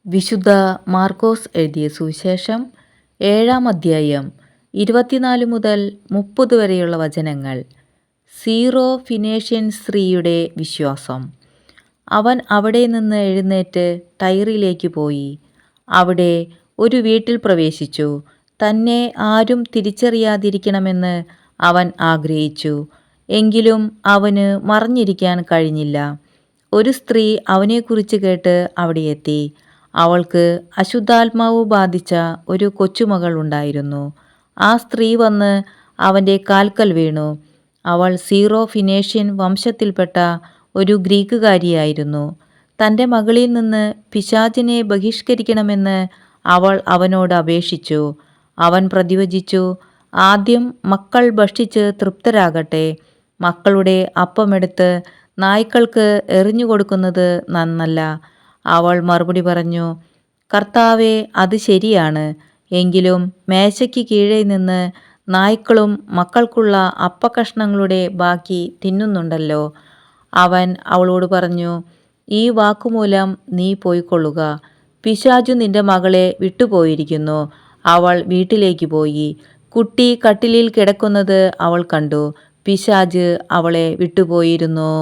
വിശുദ്ധ മാർക്കോസ് എഴുതിയ സുവിശേഷം 7-ാം അധ്യായം 24 മുതൽ 30 വരെയുള്ള വചനങ്ങൾ. സീറോ ഫിനേഷ്യൻ സ്ത്രീയുടെ വിശ്വാസം. അവൻ അവിടെ നിന്ന് എഴുന്നേറ്റ് ടൈറിലേക്ക് പോയി. അവിടെ ഒരു വീട്ടിൽ പ്രവേശിച്ചു. തന്നെ ആരും തിരിച്ചറിയാതിരിക്കണമെന്ന് അവൻ ആഗ്രഹിച്ചു. എങ്കിലും അവന് മറഞ്ഞിരിക്കാൻ കഴിഞ്ഞില്ല. ഒരു സ്ത്രീ അവനെക്കുറിച്ച് കേട്ട് അവിടെ എത്തി. അവൾക്ക് അശുദ്ധാത്മാവ് ബാധിച്ച ഒരു കൊച്ചുമകൾ ഉണ്ടായിരുന്നു. ആ സ്ത്രീ വന്ന് അവൻ്റെ കാൽക്കൽ വീണു. അവൾ സീറോ ഫിനേഷ്യൻ വംശത്തിൽപ്പെട്ട ഒരു ഗ്രീക്കുകാരിയായിരുന്നു. തൻ്റെ മകളിൽ നിന്ന് പിശാചിനെ ബഹിഷ്കരിക്കണമെന്ന് അവൾ അവനോട് അപേക്ഷിച്ചു. അവൻ പ്രതിവചിച്ചു, ആദ്യം മക്കൾ ഭക്ഷിച്ച് തൃപ്തരാകട്ടെ. മക്കളുടെ അപ്പമെടുത്ത് നായ്ക്കൾക്ക് എറിഞ്ഞുകൊടുക്കുന്നത് നന്നല്ല. അവൾ മറുപടി പറഞ്ഞു, കർത്താവേ, അത് ശരിയാണ്. എങ്കിലും മേശയ്ക്ക് കീഴെ നിന്ന് നായ്ക്കളും മക്കൾക്കുള്ള അപ്പക്കഷ്ണങ്ങളുടെ ബാക്കി തിന്നുന്നുണ്ടല്ലോ. അവൻ അവളോട് പറഞ്ഞു, ഈ വാക്കുമൂലം നീ പോയിക്കൊള്ളുക. പിശാചു നിന്റെ മകളെ വിട്ടുപോയിരിക്കുന്നു. അവൾ വീട്ടിലേക്ക് പോയി. കുട്ടി കട്ടിലിൽ കിടക്കുന്നത് അവൾ കണ്ടു. പിശാച് അവളെ വിട്ടുപോയിരുന്നു.